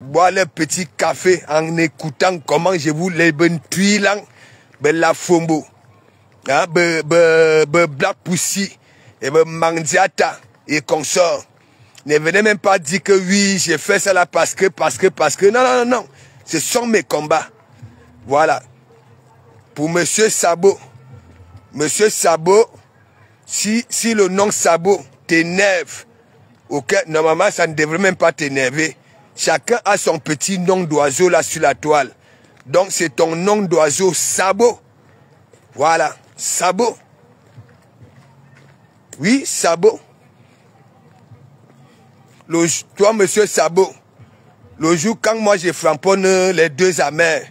boire le petit café en écoutant comment je vous les ben tuilang, ben la fombo, hein, Black Pussy, et ben Mandiata et consort. Ne venez même pas dire que oui, j'ai fait ça là parce que, non. Ce sont mes combats. Voilà. Pour Monsieur Sabo, si le nom Sabo t'énerve, ok, normalement ça ne devrait même pas t'énerver. Chacun a son petit nom d'oiseau là sur la toile. Donc c'est ton nom d'oiseau Sabo. Voilà, Sabo. Oui, Sabo. Toi, Monsieur Sabo, le jour quand moi je framponne les deux amers,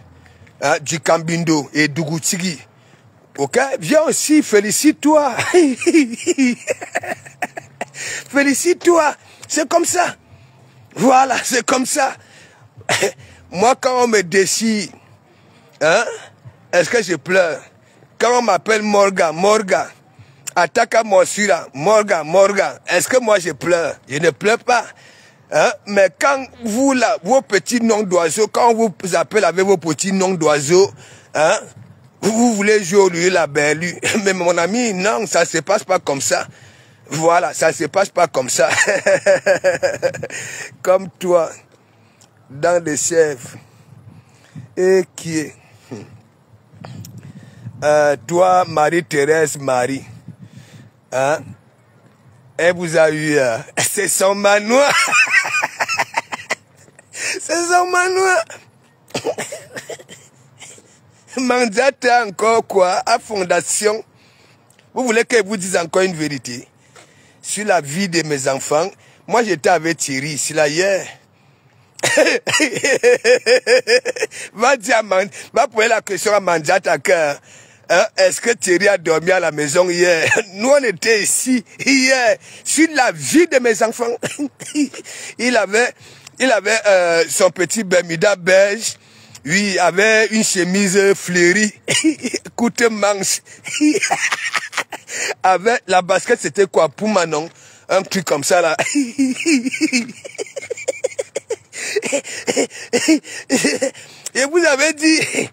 hein, du Kambindo et Dougoutigi, ok, viens aussi, félicite-toi. Félicite-toi, c'est comme ça. Voilà, c'est comme ça. Moi, quand on me décide, hein, est-ce que je pleure? Quand on m'appelle Morgan, attaque à Morsura, Morgan, est-ce que moi je pleure? Je ne pleure pas. Hein? Mais quand vous, là, vos petits noms d'oiseaux, quand on vous appelle avec vos petits noms d'oiseaux, hein, vous voulez jouer au lieu la belle. Mais mon ami, non, ça se passe pas comme ça. Voilà, ça se passe pas comme ça. Comme toi, dans les chefs. Et qui est toi, Marie-Thérèse Marie, hein? Elle vous a eu, c'est son manoir. C'est son manoir. Mandiata encore quoi, à fondation. Vous voulez que je vous dise encore une vérité sur la vie de mes enfants? Moi, j'étais avec Thierry ici là hier. Va poser la question à Mandiata. Hein, est-ce que Thierry a dormi à la maison hier? Nous, on était ici hier sur la vie de mes enfants. Il avait son petit Bermuda beige. Oui, il avait une chemise fleurie. Coûte manche. Avec la basket, c'était quoi? Pour Manon. Un truc comme ça là. Et vous avez dit,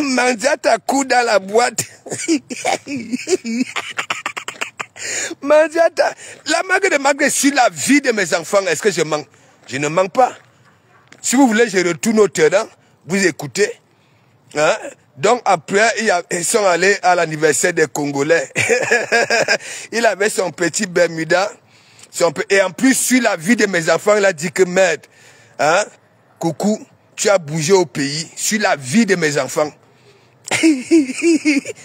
Mandiata coup dans la boîte. Mandiata, la marque de Maghreb sur la vie de mes enfants, est-ce que je mens? Je ne mens pas. Si vous voulez, je retourne au terrain, vous écoutez. Hein? Donc après, ils sont allés à l'anniversaire des Congolais. Il avait son petit Bermuda. Et en plus, sur la vie de mes enfants, il a dit que merde, hein? Coucou, tu as bougé au pays, sur la vie de mes enfants.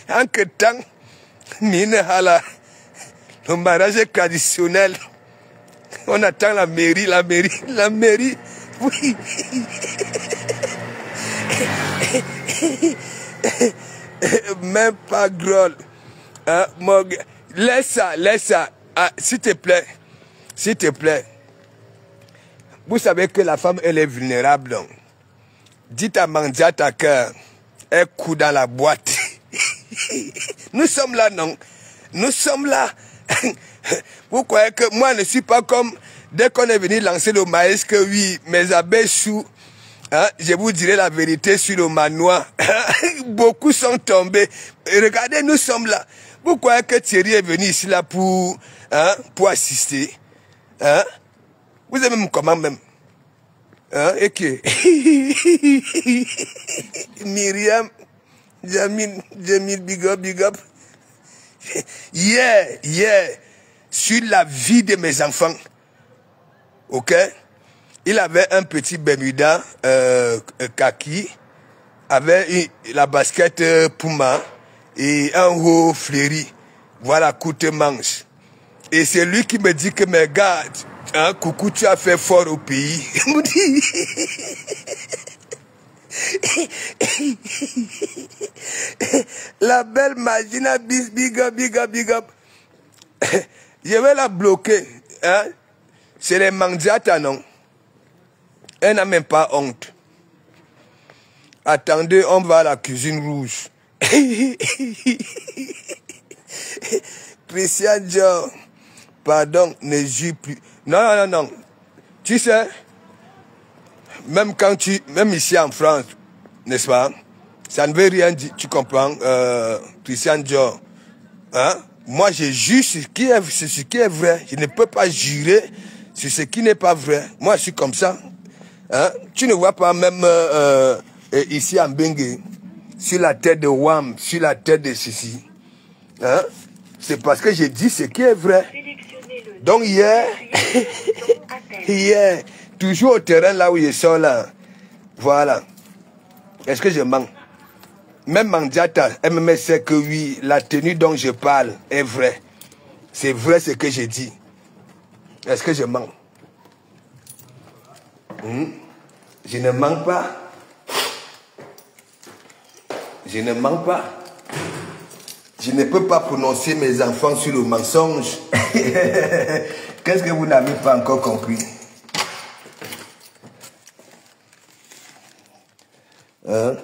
En que temps, mine hala, le mariage est traditionnel. On attend la mairie. Oui. Même pas drôle. Hein, laisse ça. Ah, s'il te plaît. Vous savez que la femme, elle est vulnérable. Donc. Dites à Mandiata qu'elle coud dans la boîte. Nous sommes là, non? Nous sommes là. Vous croyez que moi, je ne suis pas comme... Dès qu'on est venu lancer le maïs, que oui, mes abeilles sous... Hein, je vous dirai la vérité sur le manoir. Beaucoup sont tombés. Et regardez, nous sommes là. Vous croyez que Thierry est venu ici là pour assister? Hein? Vous aimez même comment même? Hein? Et qui? Myriam, Jamil, big up. Yeah. Sur la vie de mes enfants. Ok? Il avait un petit Bermuda kaki, avec la basket Puma et un haut fleuri. Voilà, coûte manche. Et c'est lui qui me dit que, mes gars, hein, coucou, tu as fait fort au pays. Il me dit... La belle Magina, big up. Je vais la bloquer. Hein? C'est les Mandiata, non? Elle n'a même pas honte. Attendez, on va à la cuisine rouge. Christian Dior, pardon, ne joue plus. Non. Tu sais, même ici en France, n'est-ce pas? Ça ne veut rien dire, tu comprends, Christian Dior. Hein? Moi, je jure sur ce qui est vrai. Je ne peux pas jurer sur ce qui n'est pas vrai. Moi, je suis comme ça. Hein? Tu ne vois pas même ici en Bengue, sur la tête de Wam, sur la tête de ceci. Hein? C'est parce que je dis ce qui est vrai. Donc hier, hier, toujours au terrain là où je sors là. Voilà. Est-ce que je mens? Même Mandiata, elle sait que oui, la tenue dont je parle est vraie. C'est vrai ce que je dis. Est-ce que je mens? Je ne mens pas. Je ne mens pas. Je ne peux pas prononcer mes enfants sur le mensonge. Qu'est-ce que vous n'avez pas encore compris? Hein?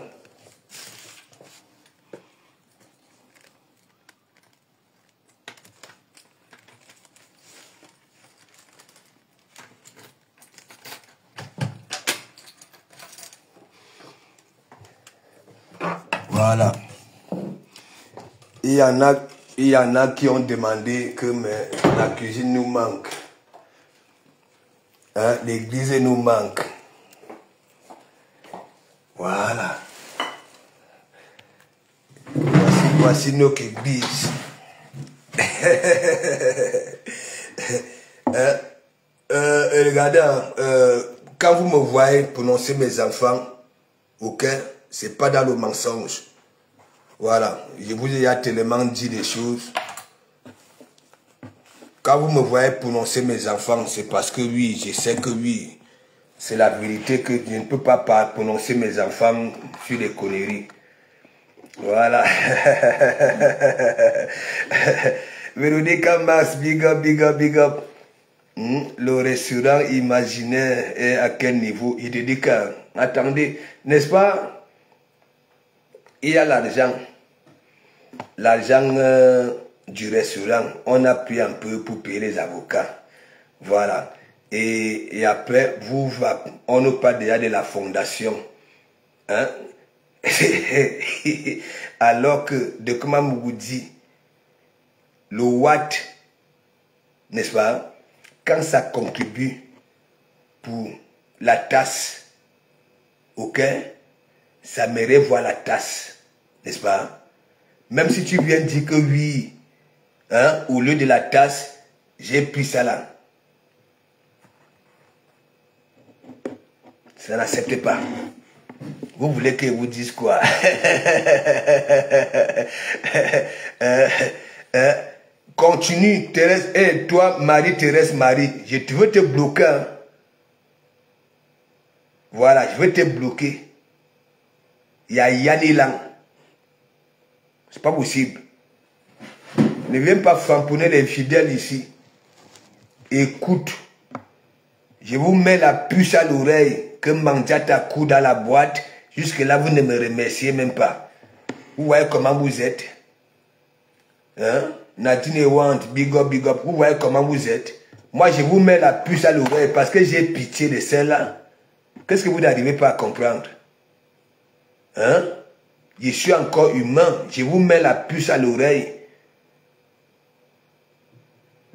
Voilà. Il y en a qui ont demandé que la cuisine nous manque. Hein? L'église nous manque. Voilà. Voici notre église. Regardez, quand vous me voyez prononcer mes enfants, ok, c'est pas dans le mensonge. Voilà, je vous ai déjà tellement dit des choses. Quand vous me voyez prononcer mes enfants, c'est parce que oui, je sais que oui, c'est la vérité que je ne peux pas prononcer mes enfants sur des conneries. Voilà. Véronique Mas, big up, big up, big up. Le restaurant imaginaire est à quel niveau? Il te dit que, attendez, n'est-ce pas? Il y a l'argent. L'argent du restaurant, on a pris un peu pour payer les avocats. Voilà. Et après, on nous parle déjà de la fondation. Hein? Alors que, de comment vous dit, le Watt, n'est-ce pas? Quand ça contribue pour la tasse, ok? Ça m'irait voir la tasse, n'est-ce pas? Même si tu viens dire que oui, hein, au lieu de la tasse, j'ai pris ça là. Ça n'accepte pas. Vous voulez que je vous dise quoi? Continue, Thérèse. Et toi, Marie-Thérèse, Marie, je veux te bloquer. Hein. Voilà, je veux te bloquer. Il y a Yanni Lang. C'est pas possible. Ne viens pas famponner les fidèles ici. Écoute. Je vous mets la puce à l'oreille que Mandiata coud dans la boîte. Jusque là, vous ne me remerciez même pas. Vous voyez comment vous êtes. Hein? Nadine et Want, big up, big up. Vous voyez comment vous êtes. Moi, je vous mets la puce à l'oreille parce que j'ai pitié de celle-là. Qu'est-ce que vous n'arrivez pas à comprendre? Hein? Je suis encore humain. Je vous mets la puce à l'oreille.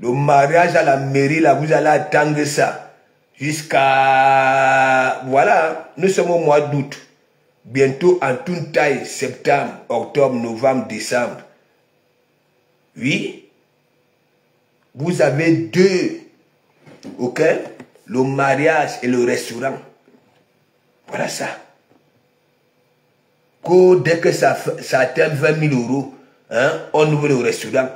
Le mariage à la mairie, là, vous allez attendre ça. Jusqu'à... Voilà, nous sommes au mois d'août. Bientôt en toute taille, septembre, octobre, novembre, décembre. Oui. Vous avez deux. Ok? Le mariage et le restaurant. Voilà ça. Dès que ça atteint 20 000 €, hein, on ouvre le restaurant.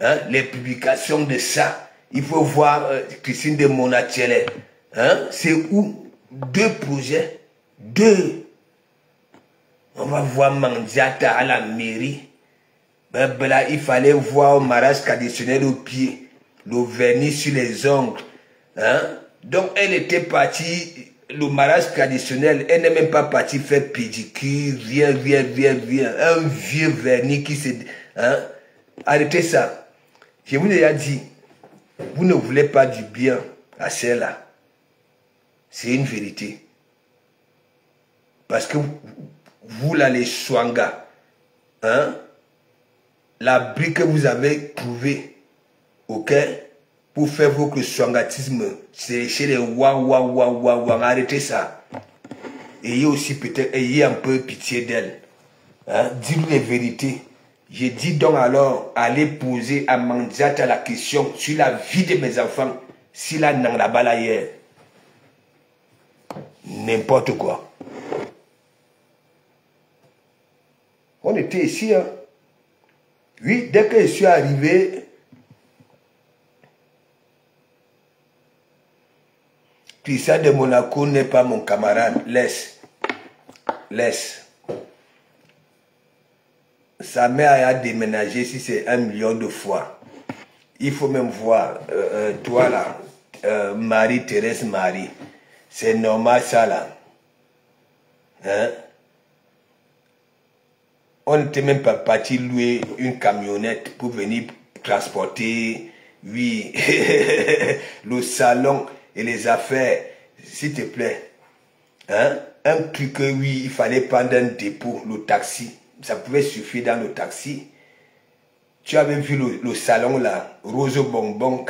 Hein, les publications de ça. Il faut voir Christine de Monatiele. Hein, c'est où? Deux projets. Deux. On va voir Mandiata à la mairie. Ben, là, il fallait voir le mariage traditionnel au pied. Le vernis sur les ongles. Hein? Donc, elle était partie... Le mariage traditionnel, elle n'est même pas partie faire pédicure, rien. Un vieux vernis qui se... Hein? Arrêtez ça. Je vous ai déjà dit, vous ne voulez pas du bien à celle-là. C'est une vérité. Parce que vous là, les Swanga, hein, l'abri que vous avez trouvé, ok, pour faire votre swangatisme, c'est chez les arrêtez ça. Ayez aussi peut-être, ayez un peu pitié d'elle. Hein? Dis-lui les vérités. Je dis donc alors, allez poser à Mandiata la question sur la vie de mes enfants, s'il a dans la balle hier. N'importe quoi. On était ici, hein. Oui, dès que je suis arrivé, Christian de Monaco n'est pas mon camarade. Laisse. Laisse. Sa mère a déménagé si c'est 1 million de fois. Il faut même voir, toi là, Marie-Thérèse Marie. C'est normal ça là. Hein? On n'était même pas parti louer une camionnette pour venir transporter, oui, le salon et les affaires, s'il te plaît. Hein? Un truc que oui, il fallait prendre un dépôt, le taxi. Ça pouvait suffire dans le taxi. Tu avais vu le salon là, rose bonbon.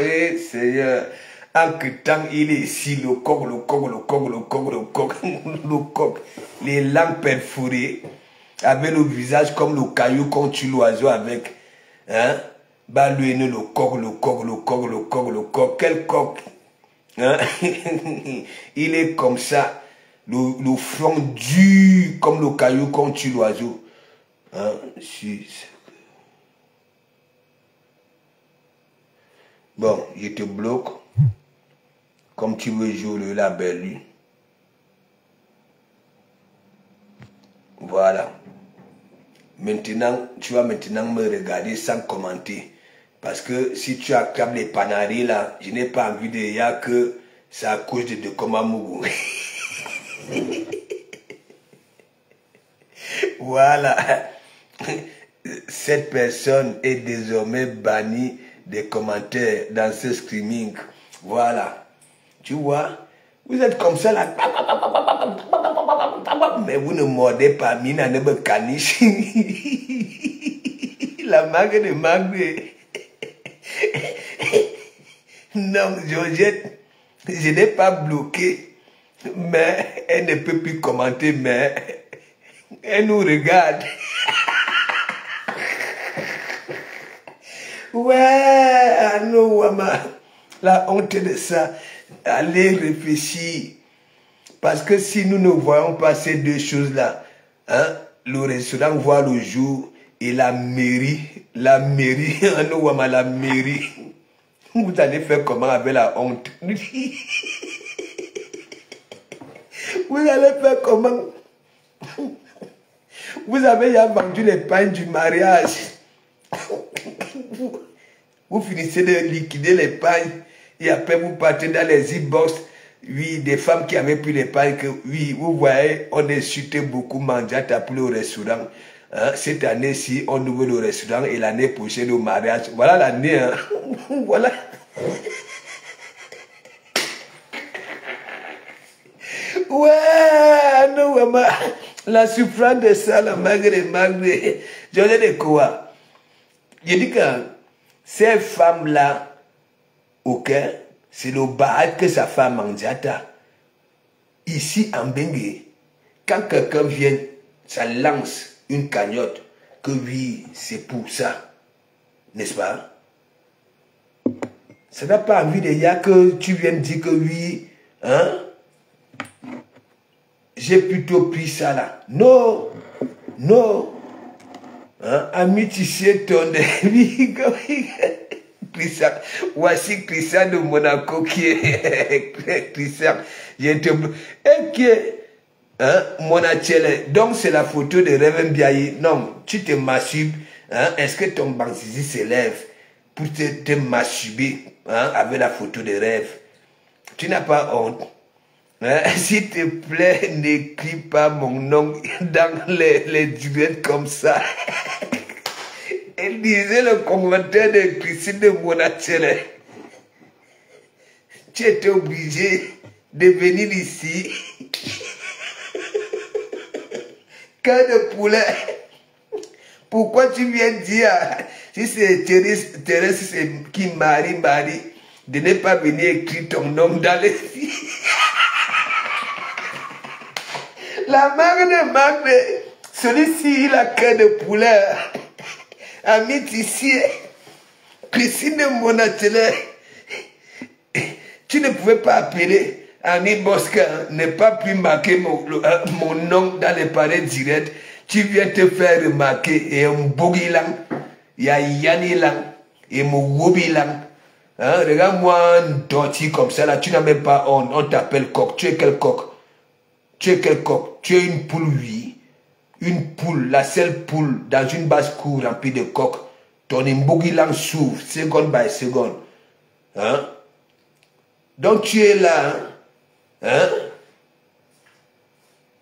Eh, Seigneur. En temps, il est ici, le coq. Les langues perforées, avec le visage comme le caillou qu'on tue l'oiseau avec. Hein? Bah, lui, le coq. Quel coq? Hein? Il est comme ça. Le front dur comme le caillou qu'on tue l'oiseau. Hein? Bon, je te bloque. Comme tu veux jouer le label. Voilà. Maintenant, tu vas maintenant me regarder sans commenter. Parce que si tu acclames les panaris là, je n'ai pas envie de dire que c'est à cause de Komamougou. Voilà. Cette personne est désormais bannie des commentaires dans ce streaming. Voilà. Tu vois, vous êtes comme ça là. Mais vous ne mordez pas. Mina ne me caniche. La mague de mague. Non, Georgette, je n'ai pas bloqué. Mais elle ne peut plus commenter. Mais elle nous regarde. Ouais, non, maman. La honte de ça. Allez réfléchir. Parce que si nous ne voyons pas ces deux choses-là, hein, le restaurant voit le jour et la mairie, la mairie, vous allez faire comment avec la honte? Vous allez faire comment? Vous avez déjà vendu les pains du mariage. Vous finissez de liquider les pains. Et après, vous partez dans les e-box. Oui, des femmes qui avaient pris les pailles. Que, oui, vous voyez, on a chuté beaucoup Mandiata pour le restaurant. Hein? Cette année-ci, on ouvre le restaurant et l'année prochaine, le mariage. Voilà l'année. Hein? Voilà. Ouais, non, maman. La souffrance de ça, la magre. Je dis de quoi? Je dis que ces femmes-là, ok, c'est le bail que ça fait à Mandiata. Ici en Bengue, quand quelqu'un vient, ça lance une cagnotte, que oui, c'est pour ça. N'est-ce pas? Ça n'a pas envie de dire que tu viens de dire que oui, hein? J'ai plutôt pris ça là. Non, non. Hein? Ami, tu sais ton ami. Christian. Voici Christian de Monaco qui est Christian. Et qui est hein, Monachele. Donc c'est la photo de Reven Biaye. Non, tu te masturbes. Hein? Est-ce que ton banquier s'élève pour te masturber hein, avec la photo de rêve? Tu n'as pas honte. Hein? S'il te plaît, n'écris pas mon nom dans les directs comme ça. Elle disait le commentaire de Christine de Monachele. Tu étais obligé de venir ici Cœur de poulet. Pourquoi tu viens dire, si c'est Thérèse qui marie, de ne pas venir écrire ton nom dans les filles? La mère de Marc, celui-ci, il a cœur de poulet. Ami Tissier, Christine de Monatele, tu ne pouvais pas appeler Annie Bosca, ne pas plus marquer mon nom dans les pareils directs. Tu viens te faire remarquer et un bogilang, il y a Yanilang et mon wobilang. Hein? Regarde-moi un doti comme ça, là, tu n'as même pas honte, on t'appelle coq. Tu es quel coq? Tu es quel coq? Tu es une poule, oui. Une poule, la seule poule dans une basse-cour remplie de coqs. Ton imbogilang s'ouvre, seconde by seconde. Hein? Donc tu es là, hein?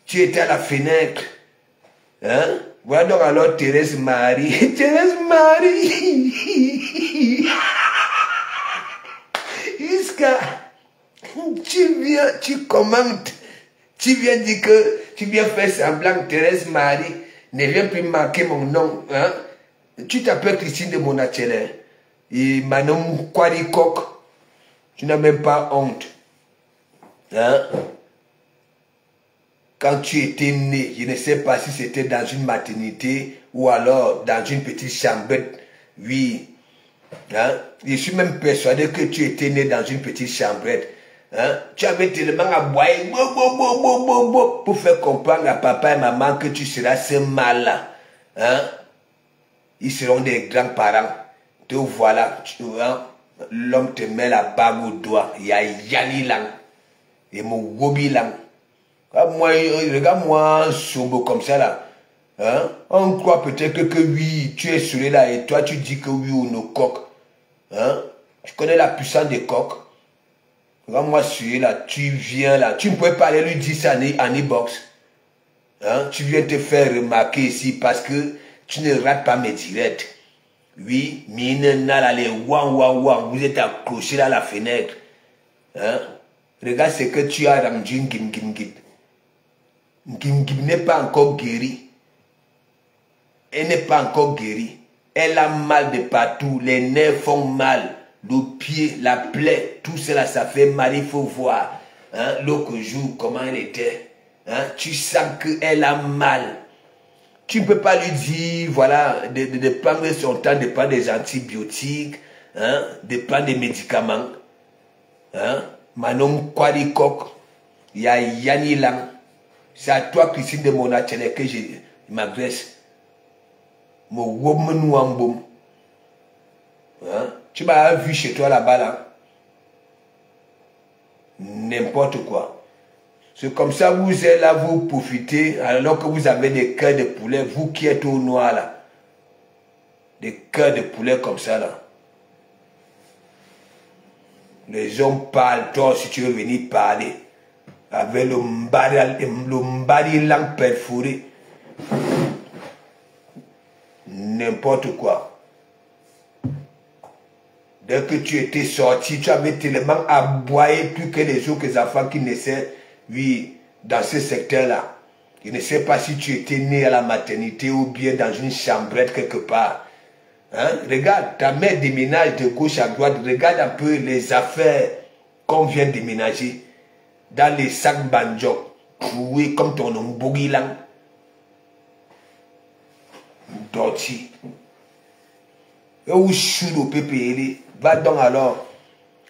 Tu étais à la fenêtre. Hein? Voilà donc alors Thérèse Marie. Thérèse Marie. Iska, tu viens, tu commandes. Tu viens dire que tu viens faire semblant, Thérèse Marie ne vient plus marquer mon nom. Hein? Tu t'appelles Christine de Monatele. Et Manon Kwarikok. Tu n'as même pas honte. Hein? Quand tu étais né, je ne sais pas si c'était dans une maternité ou alors dans une petite chambrette. Oui. Hein? Je suis même persuadé que tu étais né dans une petite chambrette. Hein? Tu avais tellement aboyé pour faire comprendre à papa et maman que tu seras ce mal-là. Hein? Ils seront des grands-parents. Te voilà, l'homme te met la bague au doigt. Il y a Yanni Lang et mon Gobi Lang. Regarde-moi un sobo comme ça là. Hein? On croit peut-être que oui, tu es celui-là et toi tu dis que oui ou nos coqs. Hein? Tu connais la puissance des coqs. Regarde-moi celui-là, tu viens là. Tu ne pouvais pas aller lui dire ça en e-box. Hein? Tu viens te faire remarquer ici parce que tu ne rates pas mes directs. Oui, Minena là, les wang, vous êtes accrochés là à la fenêtre. Hein? Regarde ce que tu as rendu Ngim. Ngim n'est pas encore guérie. Elle n'est pas encore guérie. Elle a mal de partout. Les nerfs font mal. Le pied, la plaie, tout cela, ça fait mal. Il faut voir. Hein? L'autre jour, comment elle était. Hein? Tu sens qu'elle a mal. Tu ne peux pas lui dire, voilà, de prendre son temps, de prendre des antibiotiques, hein? De prendre des médicaments. Hein? Manon Kwarikok, il y a Yanni Lang. C'est à toi, Christine de Monatele, que je m'adresse. Mon woman wambom. Hein? Tu m'as vu chez toi là-bas, là. N'importe quoi. C'est comme ça, vous êtes là, vous profitez, alors que vous avez des cœurs de poulet, vous qui êtes au noir, là. Des cœurs de poulet comme ça, là. Les hommes parlent, toi, si tu veux venir parler. Avec le mbari langue perforé. N'importe quoi. Dès que tu étais sorti, tu avais tellement aboyé plus que les autres enfants qui naissaient, oui, dans ce secteur-là. Je ne sais pas si tu étais né à la maternité ou bien dans une chambrette quelque part. Hein? Regarde, ta mère déménage de gauche à droite. Regarde un peu les affaires qu'on vient déménager. Dans les sacs banjo, troués comme ton ombogilang. Dorti. Et où chou le PPL. Va donc alors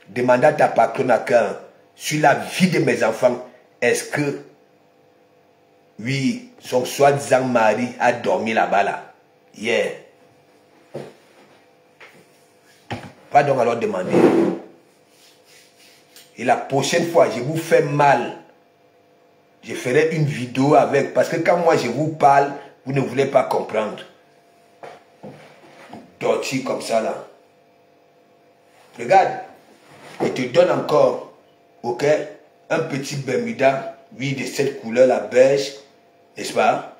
demander à ta patronne à cœur sur la vie de mes enfants. Est-ce que, oui, son soi-disant mari a dormi là-bas là? Hier. Va donc alors demander. Et la prochaine fois, je vous fais mal. Je ferai une vidéo avec. Parce que quand moi je vous parle, vous ne voulez pas comprendre. Dorti comme ça là. Regarde. Je te donne encore, ok, un petit Bermuda, oui, de cette couleur, la beige, n'est-ce pas?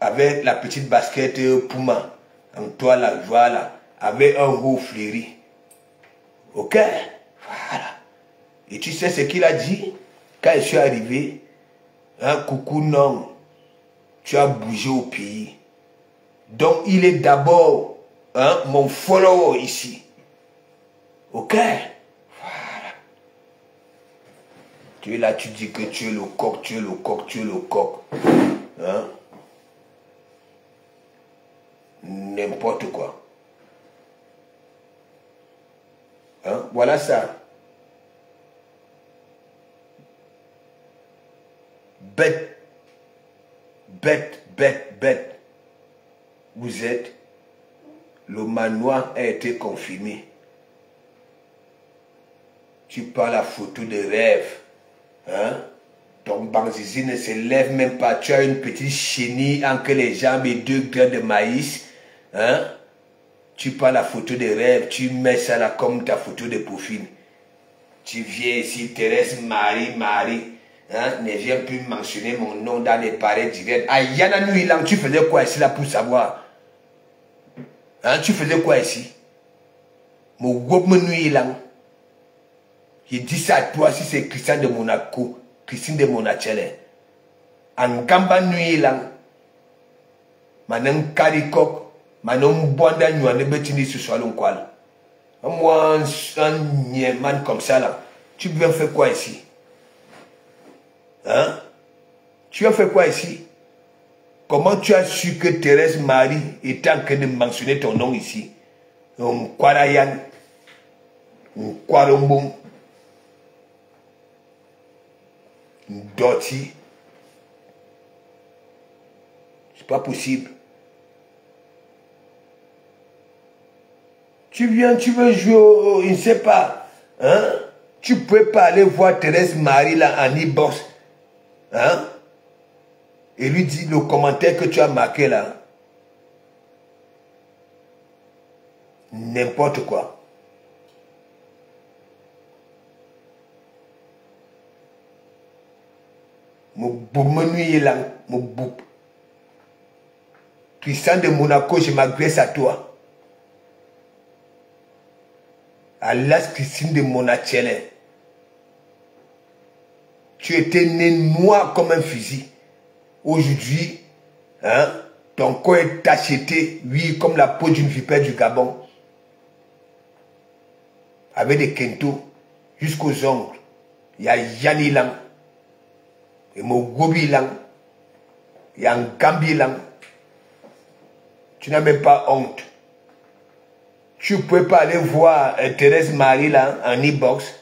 Avec la petite basket Puma. En toi là, voilà. Avec un haut fleuri. Ok? Voilà. Et tu sais ce qu'il a dit quand je suis arrivé? Un coucou non. tu as bougé au pays. Donc, il est d'abord mon follower ici. Ok? Voilà. Tu es là, tu dis que tu es le coq, tu es le coq, tu es le coq. Hein? N'importe quoi. Hein? Voilà ça. Bête. Bête, bête, bête. Vous êtes. Le manoir a été confirmé. Tu prends la photo de rêve. Hein? Ton Banzizi ne se lève même pas. Tu as une petite chenille entre les jambes et 2 grains de maïs. Hein? Tu prends la photo de rêve. Tu mets ça là comme ta photo de profil. Tu viens ici, Thérèse, Marie. Hein? Ne viens plus mentionner mon nom dans les pareils directs. Ah, Yana Nuilang, tu faisais quoi ici là pour savoir? Hein? Tu faisais quoi ici? Mon Wobme Nuilang. Je dis ça à toi si c'est Christian de Monaco, Christine de Monachele. En Gamba Nuilang, Manan Karikok, Manon Bwanda Nyuane Betini sur Swalonkwal. Moi, un man comme ça là, tu viens faire quoi ici? Hein? Tu as fait quoi ici? Comment tu as su que Thérèse Marie était en train de mentionner ton nom ici? On Kwarayan, on Kwarombong. Dirty. C'est pas possible. Tu viens, tu veux jouer au, il ne sait pas. Hein? Tu peux pas aller voir Thérèse Marie là en e-box. Hein? Et lui dit le commentaire que tu as marqué là. N'importe quoi. Mon boumenu là, mon boum. Christian de Monaco, je m'adresse à toi. Alas Christine de Monachele. Tu étais né noir comme un fusil. Aujourd'hui, hein, ton corps est tacheté, oui, comme la peau d'une vipère du Gabon. Avec des kentos jusqu'aux ongles. Il y a Yanni Lang. Et Mogobi Lang. Il y a Ngambi Lang. Tu n'as même pas honte. Tu ne peux pas aller voir Thérèse Marie là en e-box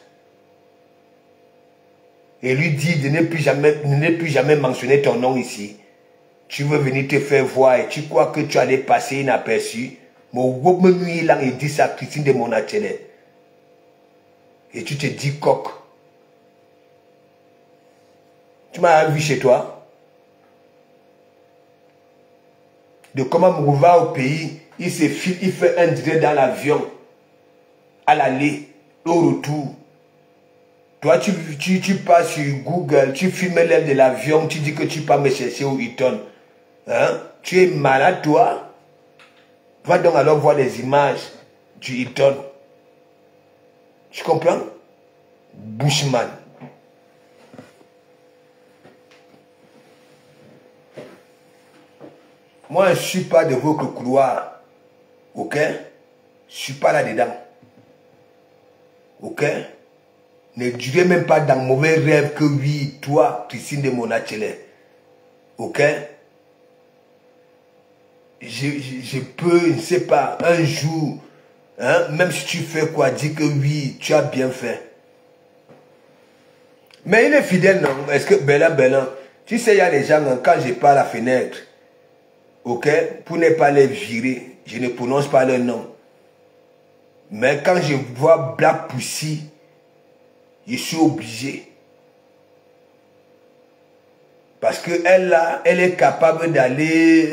et lui dire de ne plus jamais mentionner ton nom ici. Tu veux venir te faire voir et tu crois que tu allais passer inaperçu. Mon groupe nuit là et dit ça Christine de Monachele. Et tu te dis coq. Tu m'as vu chez toi? De comment on va au pays, il se filme, il fait un direct dans l'avion, à l'aller, au retour. Toi, tu passes sur Google, tu filmes l'aile de l'avion, tu dis que tu peux me chercher au Hilton. Hein? Tu es malade, toi? Va donc alors voir les images du Hilton. Tu comprends? Bushman. Moi, je ne suis pas de votre couloir. Ok? Je ne suis pas là-dedans. Ok? Ne durez même pas dans mauvais rêve que oui, toi, Christine de Monachele. Ok? Je peux, je ne sais pas, un jour, hein, même si tu fais quoi, dis que oui, tu as bien fait. Mais il est fidèle, non? Est-ce que Bélin, tu sais, il y a des gens, quand je pars à la fenêtre, ok, pour ne pas les virer, je ne prononce pas leur nom. Mais quand je vois Black Pussy, je suis obligé. Parce qu'elle là, elle est capable d'aller,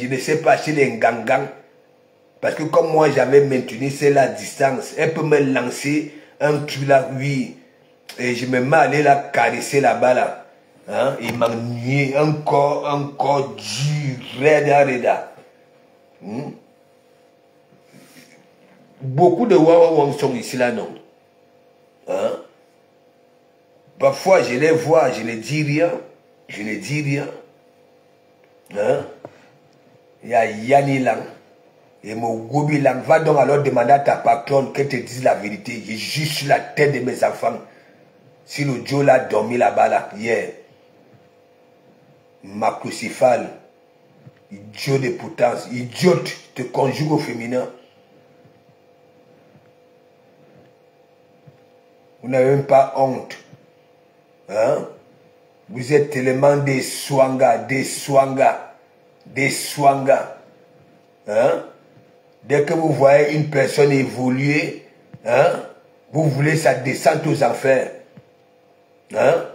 je ne sais pas, chez les Ngangang. Parce que comme moi, j'avais maintenu la distance, elle peut me lancer un truc là, oui. Et je me mets à aller la caresser là-bas là. Hein? Il m'ennuie encore dur, reda. Beaucoup de Wawawang sont ici là, non? Hein? Parfois, je les vois, je ne dis rien. Je ne dis rien. Hein? Il y a Yanni Lang. Et mon Gobi Lang. Va donc alors demander à ta patronne qu'elle te dise la vérité. J'ai juste la tête de mes enfants. Si le Joe l'a dormi là-bas, là, hier. Macrocéphale. Idiot de potence. Idiote. Te conjugue au féminin. Vous n'avez même pas honte. Hein? Vous êtes tellement des swangas, des swangas, des swangas. Hein? Dès que vous voyez une personne évoluer, hein, vous voulez sa descente aux enfers. Hein?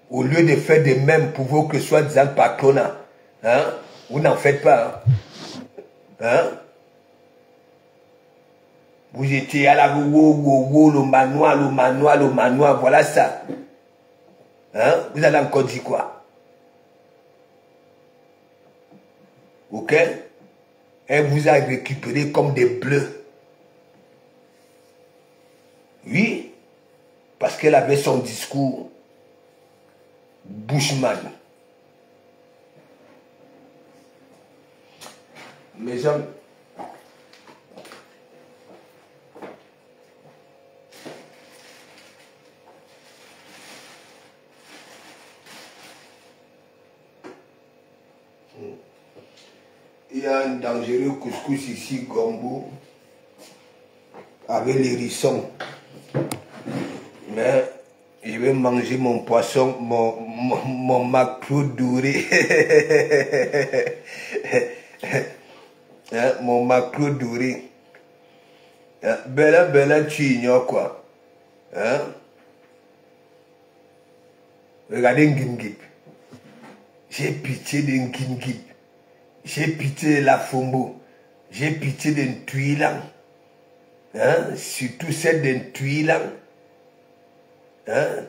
Au lieu de faire de même pour vos que soi-disant patronat. Hein? Vous n'en faites pas. Hein? Vous étiez à la le manoir, voilà ça. Hein? Vous allez encore dire quoi? Ok? Elle vous a récupéré comme des bleus. Oui, parce qu'elle avait son discours Bushman. Mes hommes, il y a un dangereux couscous ici, gombo, avec les hérissons. Mais je vais manger mon poisson, mon maquereau doré. Hein, mon maquereau doré. Hein, bella, tu ignores quoi. Hein? Regardez Ngingip. J'ai pitié de Ngingip. J'ai pitié de la Fombo. J'ai pitié de Ntuilang. Hein? Surtout celle de Ntuilang. Hein?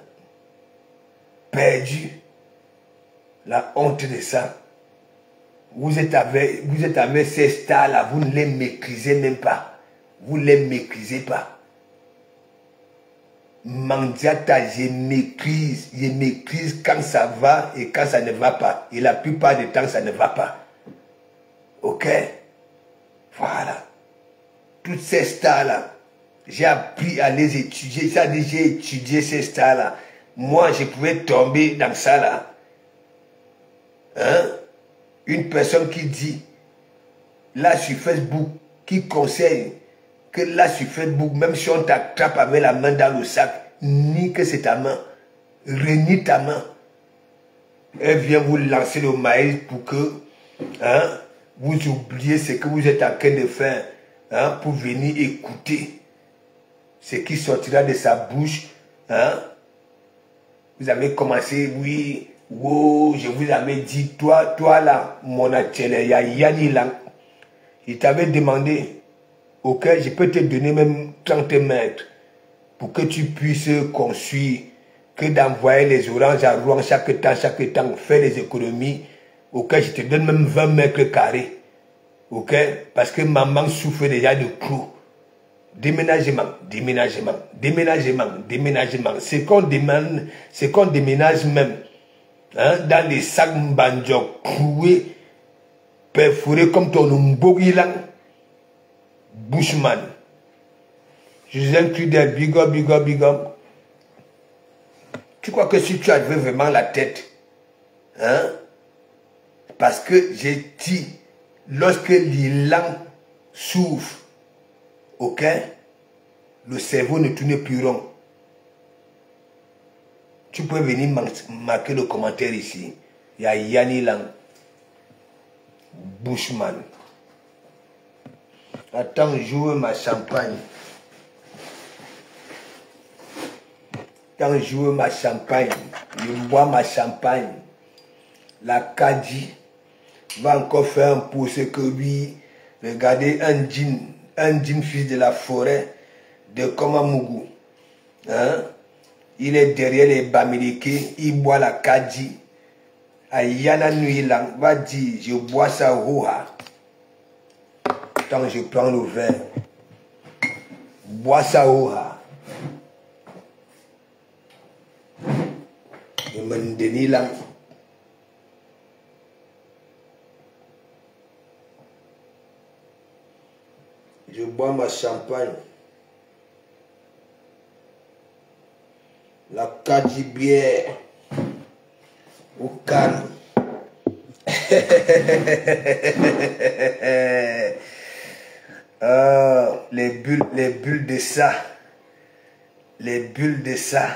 Perdu. La honte de ça. Vous êtes avec ces stars-là, vous ne les maîtrisez même pas. Vous ne les maîtrisez pas. Mandiata, je maîtrise quand ça va et quand ça ne va pas. Et la plupart du temps, ça ne va pas. Ok? Voilà. Toutes ces stars-là, j'ai appris à les étudier. J'ai étudié ces stars-là. Moi, je pouvais tomber dans ça là. Hein? Une personne qui dit, là sur Facebook, qui conseille que là sur Facebook, même si on t'attrape avec la main dans le sac, nie que c'est ta main, renie ta main. Elle vient vous lancer le maïs pour que hein, vous oubliez ce que vous êtes en train de faire, hein, pour venir écouter ce qui sortira de sa bouche. Hein. Vous avez commencé, oui, wow, je vous avais dit, toi là, mon atelier, il y a Yanni Lang. Il t'avait demandé, ok, je peux te donner même 30 mètres pour que tu puisses construire, que d'envoyer les oranges à Rouen chaque temps, faire des économies. Ok, je te donne même 20 mètres carrés. Ok, parce que maman souffre déjà de clous. Déménagement. C'est qu'on demande, c'est qu'on déménage même. Hein, dans les sacs mbandjok cloués, perforés comme ton Mbogilang. Bushman. Je vous inclus des big up. Tu crois que si tu avais vraiment la tête, hein, parce que j'ai dit, lorsque l'élan souffre, ok, le cerveau ne tourne plus rond. Tu peux venir marquer le commentaire ici. Il y a Yanni Lang, Bushman. Attends, j'ouvre ma champagne. Je bois ma champagne. La Kadi va encore faire un pouce que lui. Regardez un djinn fils de la forêt de Komamougou. Hein? Il est derrière les Bamileke, il boit la Kadi. Ayana Nuilang va dire, je bois ça roha. Quand je prends le verre, bois ça roha. Je me dénie là. bois ma champagne. La cagibière. Au calme. Les bulles de ça. Les bulles de ça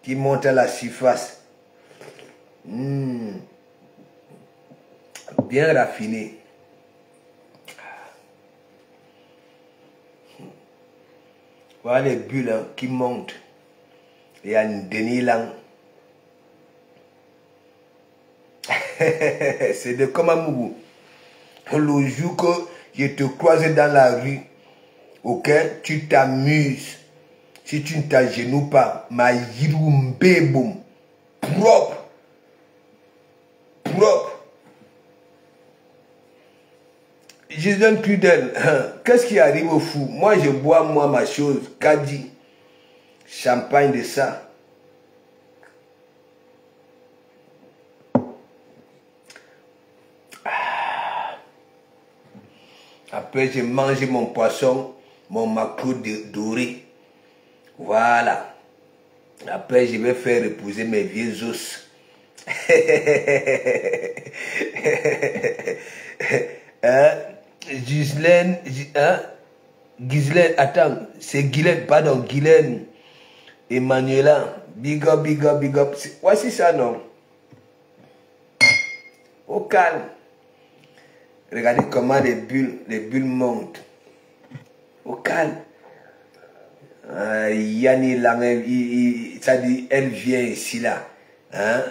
qui montent à la surface. Bien raffiné. Voilà les bulles hein, qui montent. Il y a une dénilang. C'est de comme amour. Le jour que je te croise dans la rue, ok, tu t'amuses. Si tu ne t'agenouilles pas, ma yirumbeboum, propre. Propre. Je donne plus d'elle. Qu'est-ce qui arrive au fou? Moi, je bois, moi, ma chose. Kadi. Champagne de ça. Après, j'ai mangé mon poisson, mon maquereau doré. Voilà. Après, je vais faire reposer mes vieux os. Ghislaine, Ghislaine, attends, c'est Guylaine, pardon, Guylaine, Emmanuela, big up, big up, big up. Voici ça, non? Au calme. Regardez comment les bulles montent. Au calme. Yanni Lange, ça dit, elle vient ici là. Hein?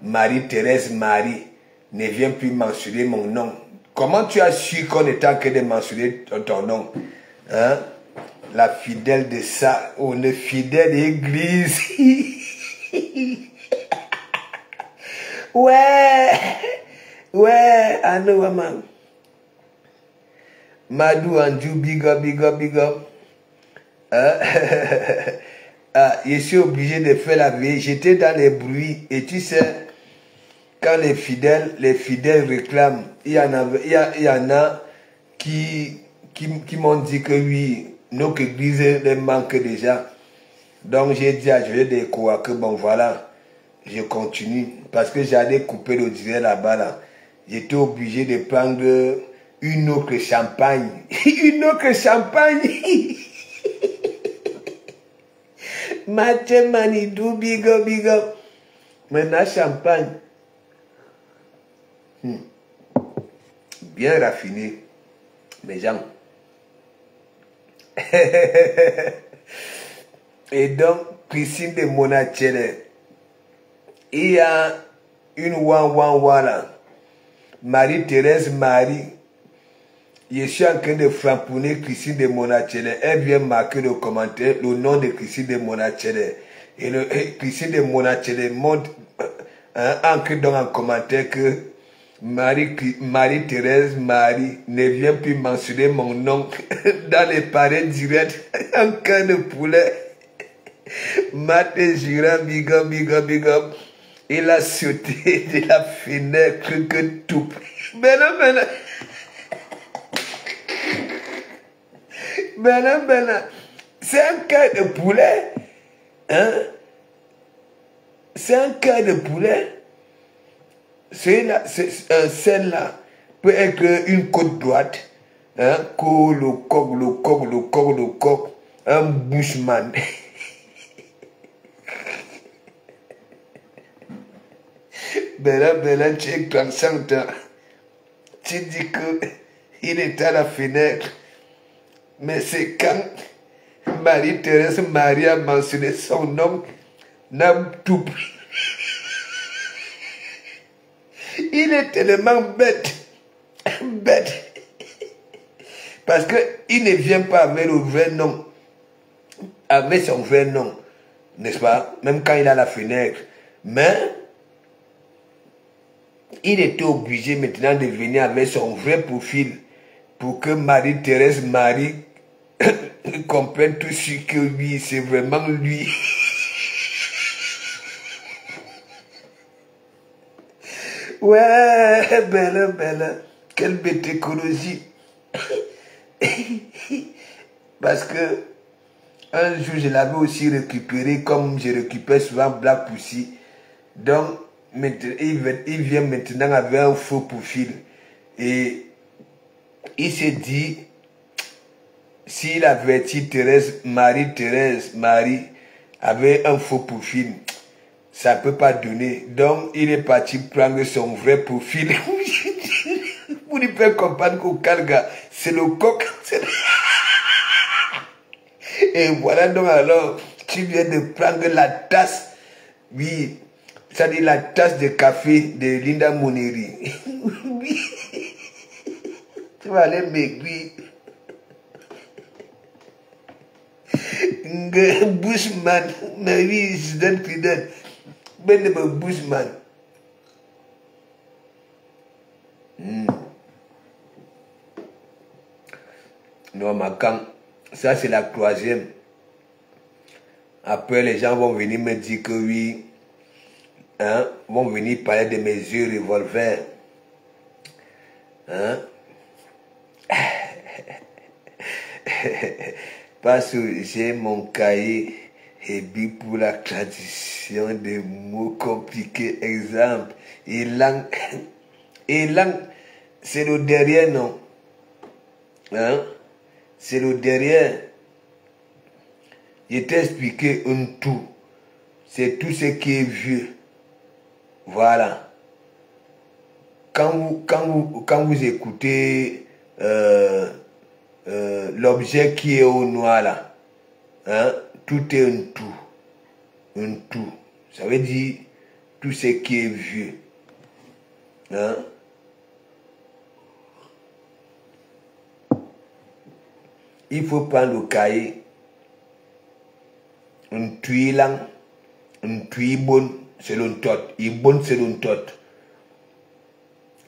Marie-Thérèse Marie ne vient plus mentionner mon nom. Comment tu as su qu'on était en train de mentionner ton nom? Hein? La fidèle de ça, on est fidèle d'église. Ouais, ouais, allô maman. Madou Andrew, big up, big up, big up. Je suis obligé de faire la vie. J'étais dans les bruits et tu sais, quand les fidèles réclament, il y en a qui m'ont dit que oui, notre église les manque déjà. Donc j'ai dit à Joël de quoi que bon voilà, je continue parce que j'allais couper le direct là-bas là. J'étais obligé de prendre une autre champagne. Une autre champagne. Mathieu Manidou, big up, big up. Maintenant, champagne. Bien raffiné. Mes gens. Et donc, Christine de Monachele. Il y a une là. Marie-Thérèse Marie. Je suis en train de framponner Christine de Monachele. Elle vient marquer le commentaire, le nom de Christine de Monachele. Et Christine de Monachele montre, ancre donc en commentaire que Marie-Thérèse Marie ne vient plus mentionner mon nom dans les pareils directs en cas de poulet. Maté Jura, big up, big up, big up. Il a sauté de la fenêtre que tout. Ben. C'est un cas de poulet. Hein? C'est un cas de poulet. Celle-là peut être une côte droite. Hein? Le coq. Un bushman. Bella, tu es consciente. Tu dis qu'il est à la fenêtre. Mais c'est quand Marie-Thérèse Marie a mentionné son nom, n'a tout pris. Il est tellement bête. Parce qu'il ne vient pas avec le vrai nom. Avec son vrai nom. N'est-ce pas? Même quand il a la fenêtre. Mais il était obligé maintenant de venir avec son vrai profil. Pour que Marie-Thérèse Marie comprenne tout ce que lui, c'est vraiment lui. Ouais, belle. Quelle bête écologie. Parce que un jour, je l'avais aussi récupéré comme je récupère souvent Black Pussy. Donc, il vient maintenant avec un faux profil. Et il s'est dit, s'il avertit Thérèse, Marie avait un faux profil, ça ne peut pas donner. Donc, il est parti prendre son vrai profil. Pour lui faire comprendre qu'au Calga, c'est le coq. Et voilà donc alors, tu viens de prendre la tasse. Oui, ça dit la tasse de café de Linda Moneri. Oui. Tu vas aller maigrir. Bushman, mais oui, je donne fidèle. Ben de Bushman. Non, ma quand ça c'est la troisième. Après, les gens vont venir me dire que oui, hein, vont venir parler de mes yeux revolver. Hein? Parce que j'ai mon cahier et puis pour la tradition des mots compliqués. Exemple, élan, élan, c'est le derrière, non? Hein? C'est le derrière. Je t'ai expliqué un tout. C'est tout ce qui est vieux. Voilà. Quand vous écoutez l'objet qui est au noir là, hein, tout est un tout. Un tout. Ça veut dire tout ce qui est vieux. Hein? Il faut prendre le cahier. Un tui lang, un tui bon, c'est l'un tot. Il bon, c'est l'un tot.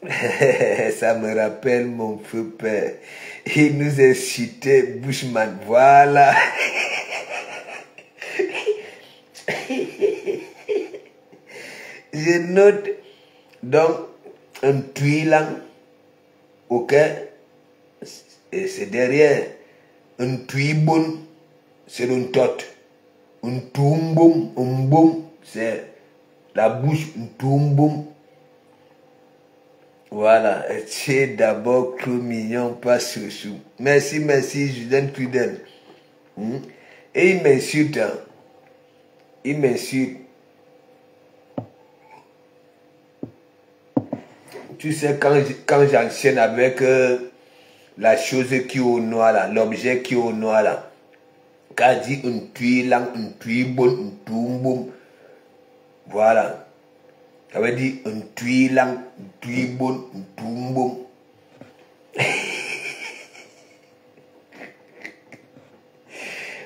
Ça me rappelle mon feu père. Il nous a cité Bushman. Voilà. Je note donc un tui lang. Ok. Et c'est derrière. Un tui bon, c'est l'un tot. Un boum, c'est la bouche, un toumboum. Voilà, c'est d'abord trop mignon, pas sous. Merci, Julien Prudel. Et il m'insulte, hein. Il m'insulte. Tu sais, quand j'enchaîne avec la chose qui est au noir là, l'objet qui est au noir là, quand je dis un tui lang, un tui bon, un toumboum, voilà. Ça veut dire un tui lang, un tui bon, un toumboum.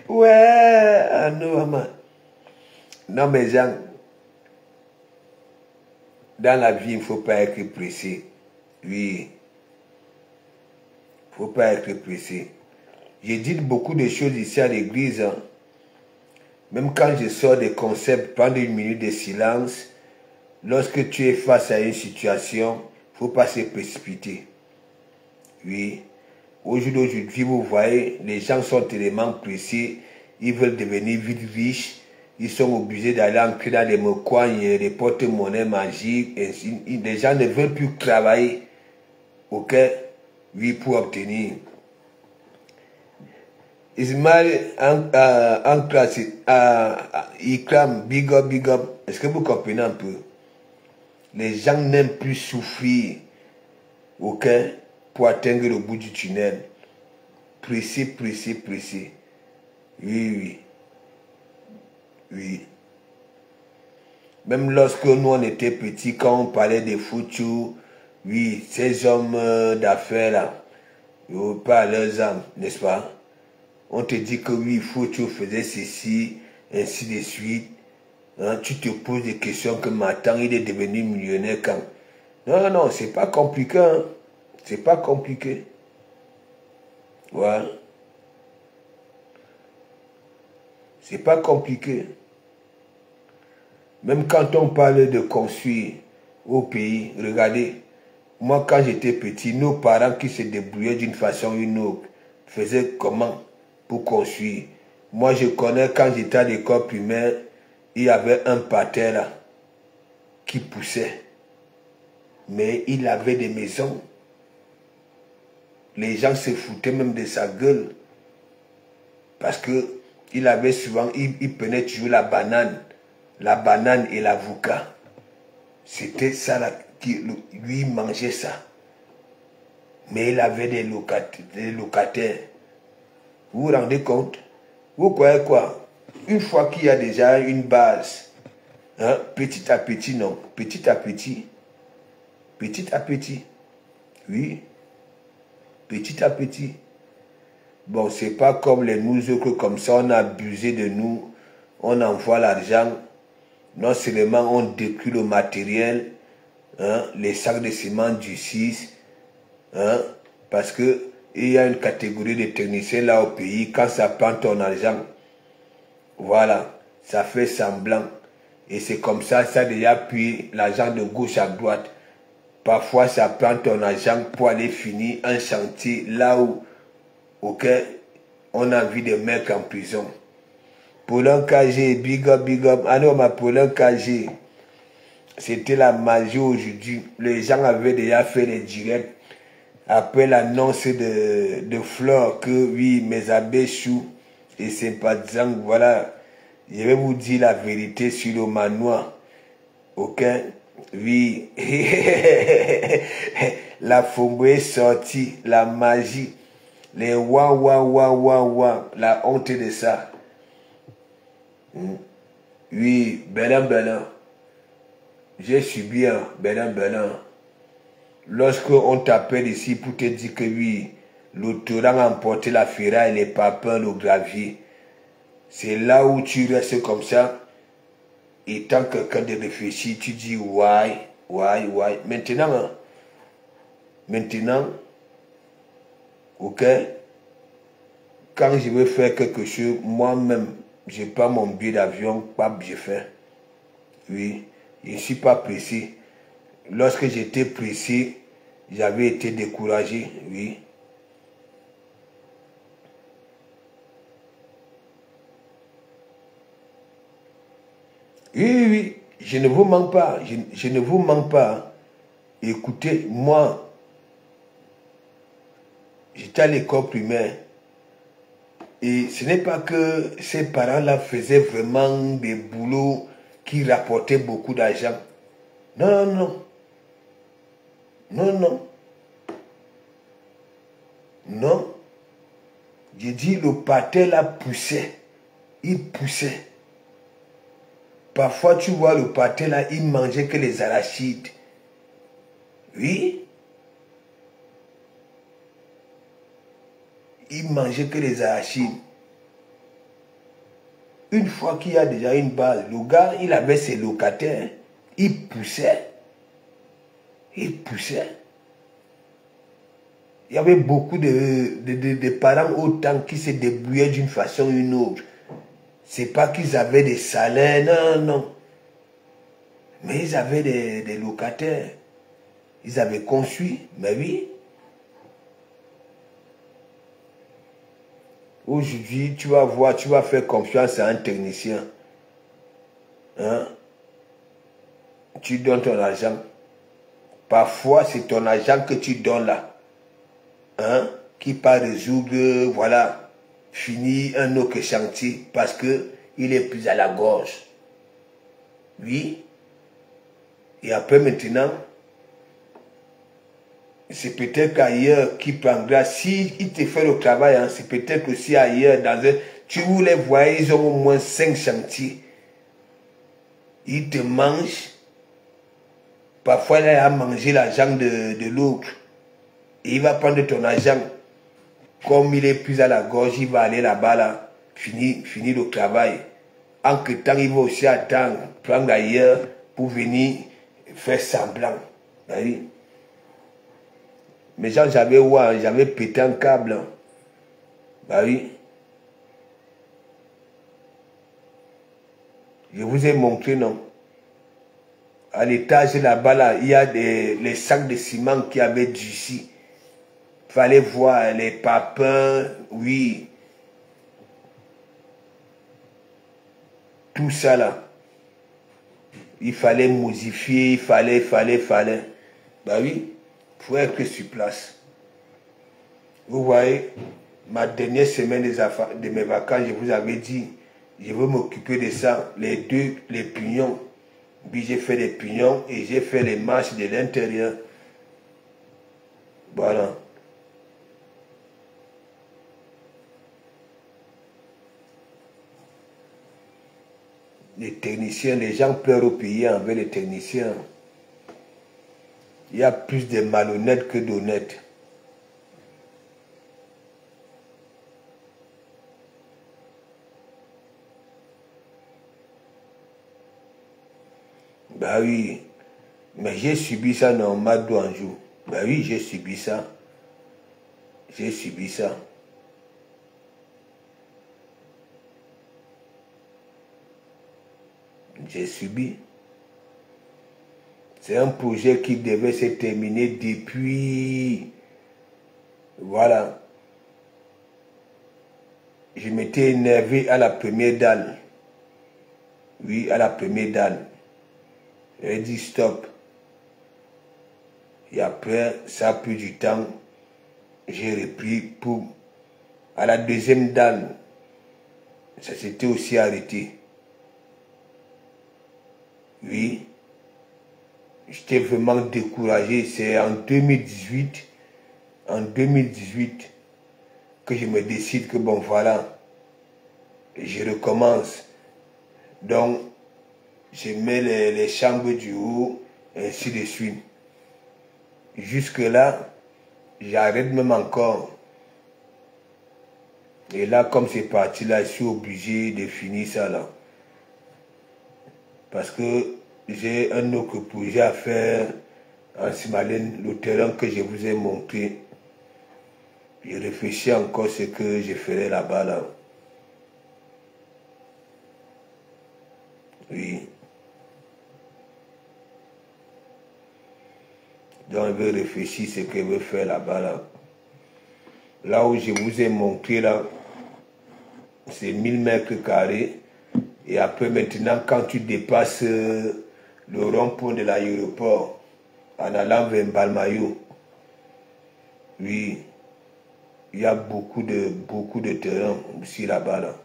Ouais, ah non, maman. Non, mais Jean, dans la vie, il ne faut pas être pressé. Oui. Il ne faut pas être pressé. J'ai dit beaucoup de choses ici à l'église. Hein. Même quand je sors des concepts, prendre une minute de silence. Lorsque tu es face à une situation, il ne faut pas se précipiter. Oui. Aujourd'hui, vous voyez, les gens sont tellement pressés. Ils veulent devenir vite riches. Ils sont obligés d'aller entrer dans les coins, les porte-monnaies magiques. Les gens ne veulent plus travailler. Ok? Oui, pour obtenir. Ismaël en classe, Ikram, big up. Est-ce que vous comprenez un peu? Les gens n'aiment plus souffrir, ok, pour atteindre le bout du tunnel. Pressé. Oui. Même lorsque nous on était petits, quand on parlait des foutous, oui, ces hommes d'affaires là, ils pas à leurs âmes, n'est-ce pas? On te dit que oui, Foutu faisait ceci, ainsi de suite. Hein, tu te poses des questions que maintenant il est devenu millionnaire quand. Non, c'est pas compliqué. Hein. C'est pas compliqué. Ouais. C'est pas compliqué. Même quand on parle de construire au pays, regardez, moi quand j'étais petit, nos parents qui se débrouillaient d'une façon ou une autre, faisaient comment? pour construire. Moi, je connais quand j'étais à l'école primaire, il y avait un parterre là qui poussait. Mais il avait des maisons. Les gens se foutaient même de sa gueule. Parce que il avait souvent, il prenait toujours la banane et l'avocat. C'était ça là, lui mangeait ça. Mais il avait des locataires. Vous vous rendez compte? Vous croyez quoi? Une fois qu'il y a déjà une base, hein, petit à petit, non, petit à petit, oui, petit à petit. Bon, c'est pas comme les nous que comme ça, on a abusé de nous, on envoie l'argent, non seulement on détruit le matériel, hein, les sacs de ciment du 6, hein, parce que il y a une catégorie de techniciens là au pays, quand ça prend ton argent, voilà, ça fait semblant. Et c'est comme ça, ça a déjà pris l'argent de gauche à droite. Parfois, ça prend ton argent pour aller finir un chantier là où, ok, on a envie de mettre en prison. Paulin KG, big up. Ah non, ma Paulin KG, c'était la magie aujourd'hui. Les gens avaient déjà fait les directs. Après l'annonce de Flore que oui, mes abbés chou et sympathisants, voilà, je vais vous dire la vérité sur le manoir. Ok? Oui. La fombe est sortie, la magie, les wa, la honte de ça. Oui, Benin. J'ai subi un Benin. Lorsque on t'appelle ici pour te dire que oui, le torrent a emporté la ferraille, les papins, le gravier, c'est là où tu restes comme ça. Et tant que quelqu'un de réfléchir, tu dis why. Maintenant, ok, quand je veux faire quelque chose, moi-même, je prends mon billet d'avion, pap, je fais. Oui, je ne suis pas pressé. Lorsque j'étais pressé, j'avais été découragé, oui. Oui, je ne vous mens pas, je ne vous mens pas. Écoutez, moi, j'étais à l'école primaire. Et ce n'est pas que ces parents-là faisaient vraiment des boulots qui rapportaient beaucoup d'argent. Non. J'ai dit, le pâté là poussait. Il poussait. Parfois, tu vois, le pâté là, il mangeait que les arachides. Oui. Il mangeait que les arachides. Une fois qu'il y a déjà une base, le gars, il avait ses locataires. Il poussait. Il y avait beaucoup de parents autant qui se débrouillaient d'une façon ou d'une autre. C'est pas qu'ils avaient des salaires, non. Mais ils avaient des locataires. Ils avaient construit, mais oui. Aujourd'hui, tu vas voir, tu vas faire confiance à un technicien. Hein? Tu donnes ton argent. Parfois, c'est ton argent que tu donnes là. Hein? Qui part résoudre, voilà, finir un autre chantier parce qu'il est plus à la gorge. Oui. Et après maintenant, c'est peut-être qu'ailleurs qui prendra, si il te fait le travail, hein, c'est peut-être aussi ailleurs, tu les vois, ils ont au moins 5 chantiers. Ils te mangent. Parfois, il a mangé l'argent de l'autre. Et il va prendre ton argent. Comme il est plus à la gorge, il va aller là-bas, là, finir le travail. En que temps, il va aussi attendre, prendre ailleurs pour venir faire semblant. Oui. Mais genre, j'avais pété un câble. Bah oui. Je vous ai montré, non? À l'étage là-bas, là, il y a les sacs de ciment qui avaient durci. Il fallait voir les papins, oui. tout ça là. Il fallait modifier, il fallait. Bah oui, il faut être sur place. Vous voyez, ma dernière semaine de mes vacances, je vous avais dit, je veux m'occuper de ça, les pignons. Puis j'ai fait les pignons et j'ai fait les marches de l'intérieur. Voilà. Les techniciens, les gens pleurent au pays envers les techniciens. Il y a plus de malhonnêtes que d'honnêtes. Bah oui, mais j'ai subi ça dans Madou un jour. Bah oui, j'ai subi ça. J'ai subi ça. J'ai subi. C'est un projet qui devait se terminer depuis... Voilà. Je m'étais énervé à la première dalle. Oui, à la première dalle. J'ai dit stop. Et après, ça a pris du temps. J'ai repris pour... À la deuxième dalle, ça s'était aussi arrêté. Oui. J'étais vraiment découragé. C'est en 2018, que je me décide que bon voilà, je recommence. Donc, je mets les chambres du haut, ainsi de suite. Jusque-là, j'arrête même encore. Et là, comme c'est parti là, je suis obligé de finir ça là. Parce que j'ai un autre projet à faire en Simalène, le terrain que je vous ai montré. Je réfléchis encore ce que je ferai là-bas là. Oui. Donc, je vais réfléchir ce que je veux faire là-bas là. Là où je vous ai montré là, c'est 1000 mètres carrés. Et après maintenant, quand tu dépasses le rond-point de l'aéroport, en allant vers Balmayo, oui, il y a beaucoup de terrain aussi là-bas là.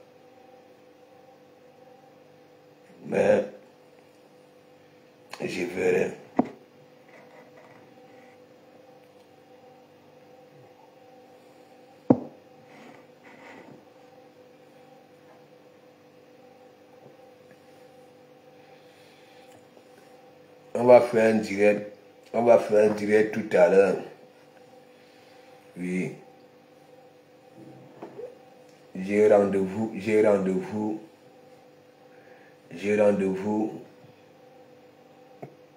Mais je verrai. On va faire un direct. On va faire un direct tout à l'heure. Oui. J'ai rendez-vous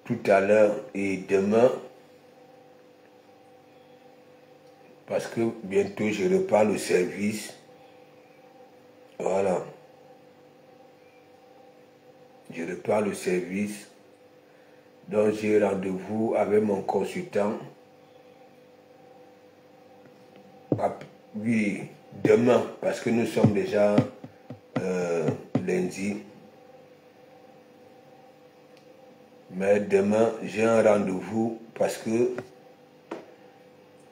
tout à l'heure et demain. Parce que bientôt je repars le service. Voilà. Je repars le service. Donc j'ai rendez-vous avec mon consultant. Oui, demain, parce que nous sommes déjà lundi. Mais demain, j'ai un rendez-vous parce que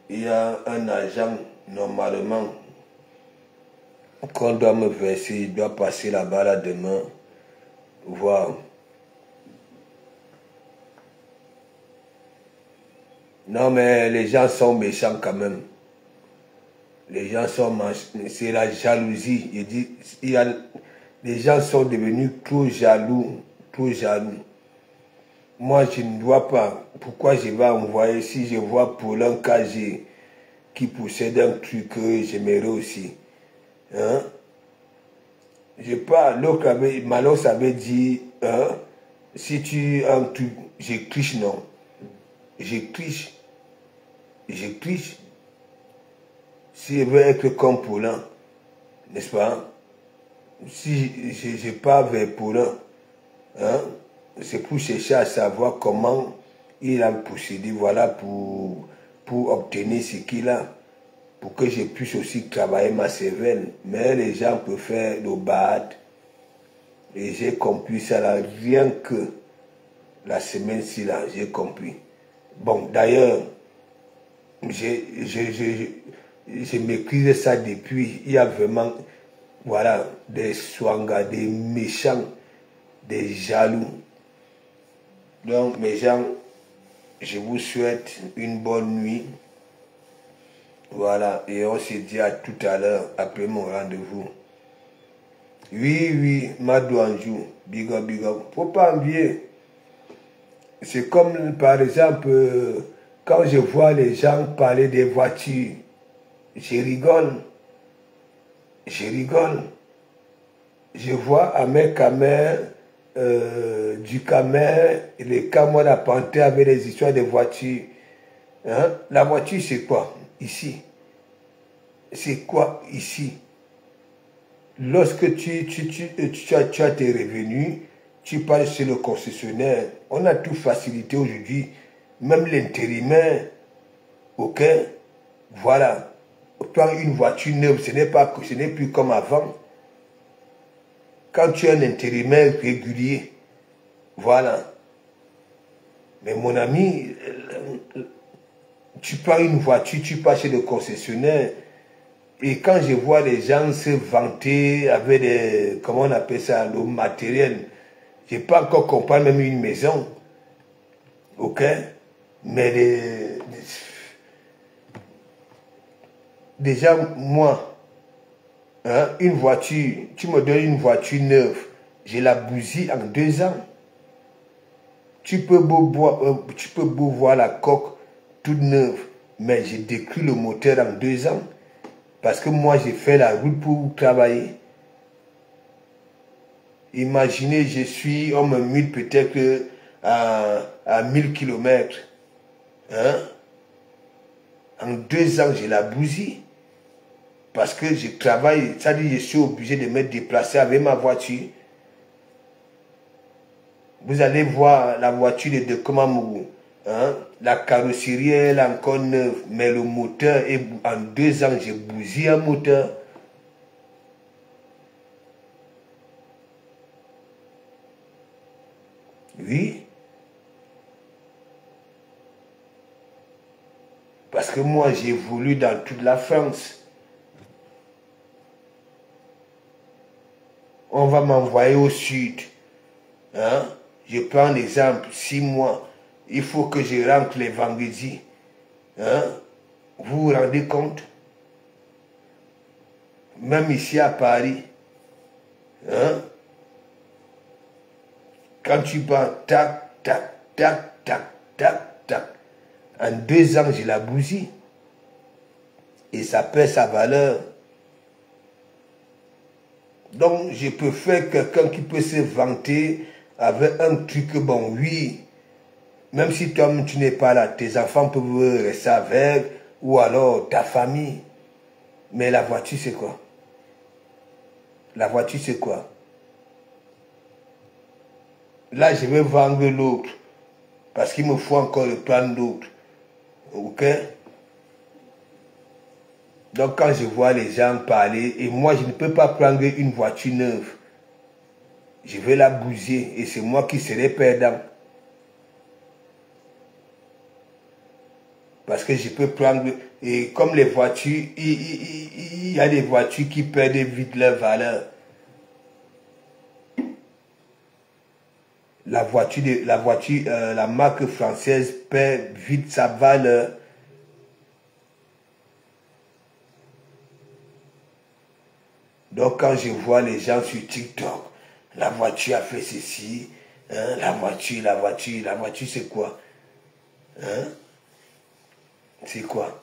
il y a un agent, normalement, qu'on doit me verser, il doit passer là-bas là demain, voir. Non, mais les gens sont méchants quand même. Les gens sont c'est la jalousie. Je dis, les gens sont devenus trop jaloux, trop jaloux. Moi, je ne dois pas. Pourquoi je vais envoyer si je vois Paulin KG qui possède un truc que j'aimerais aussi. Hein? Je parle, l'autre avait, Malos avait dit, hein, si tu as un truc, je triche, non. Je triche. Je triche. Si je veux être comme Paulin, n'est-ce pas? Si je pars vers Paulin, hein, c'est pour chercher à savoir comment il a procédé, voilà, pour obtenir ce qu'il a, pour que je puisse aussi travailler ma cervelle. Mais les gens peuvent faire le bad. Et j'ai compris ça là, rien que la semaine-ci là, j'ai compris. Bon, d'ailleurs, je maîtrisais ça depuis. Il y a vraiment, voilà, des swangas, des méchants, des jaloux. Donc, mes gens, je vous souhaite une bonne nuit. Voilà, et on se dit à tout à l'heure, après mon rendez-vous. Oui, Madou Anjou, big up, big up. Faut pas envier. C'est comme, par exemple, quand je vois les gens parler des voitures, je rigole. Je rigole. Je vois à mes camères, du camère, les camois la panthère avec les histoires de voitures. Hein? La voiture, c'est quoi ici? C'est quoi ici? Lorsque tu as tes revenus, tu parles chez le concessionnaire. On a tout facilité aujourd'hui. Même l'intérimaire, ok? Voilà. Prends une voiture neuve, ce n'est plus comme avant. Quand tu es un intérimaire régulier, voilà. Mais mon ami, tu prends une voiture, tu pars chez le concessionnaire. Et quand je vois les gens se vanter avec des, comment on appelle ça, le matériel, je n'ai pas encore compris même une maison. Ok? Mais déjà, moi, hein, une voiture, tu me donnes une voiture neuve, je la bousille en 2 ans. Tu peux beau voir la coque toute neuve, mais j'ai détruit le moteur en 2 ans. Parce que moi, j'ai fait la route pour travailler. Imaginez, on me mute peut-être à 1000 km. Hein? En 2 ans, j'ai la bousille. Parce que je travaille, ça dit, je suis obligé de me déplacer avec ma voiture. Vous allez voir la voiture de Komamougou. Hein? La carrosserie est encore neuve, mais le moteur, en 2 ans, j'ai bousillé un moteur. Oui. Parce que moi, j'ai voulu dans toute la France. On va m'envoyer au sud. Hein? Je prends l'exemple, 6 mois. Il faut que je rentre les vendredis. Hein? Vous vous rendez compte? Même ici à Paris. Hein? Quand tu pars, tac, tac, tac, tac, tac, tac. En 2 ans, j'ai la bousille. Et ça perd sa valeur. Donc, je préfère quelqu'un qui peut se vanter avec un truc, bon, oui. Même si toi, tu n'es pas là, tes enfants peuvent rester avec, ou alors ta famille. Mais la voiture, c'est quoi? La voiture, c'est quoi? Là, je vais vendre l'autre. Parce qu'il me faut encore le plan d'autre. Ok? Donc, quand je vois les gens parler, et moi, je ne peux pas prendre une voiture neuve. Je vais la bousiller, et c'est moi qui serai perdant. Parce que je peux prendre, et comme les voitures, il y a des voitures qui perdent vite leur valeur. La marque française perd vite sa valeur. Donc quand je vois les gens sur TikTok, la voiture a fait ceci, hein, la voiture, c'est quoi? Hein? C'est quoi?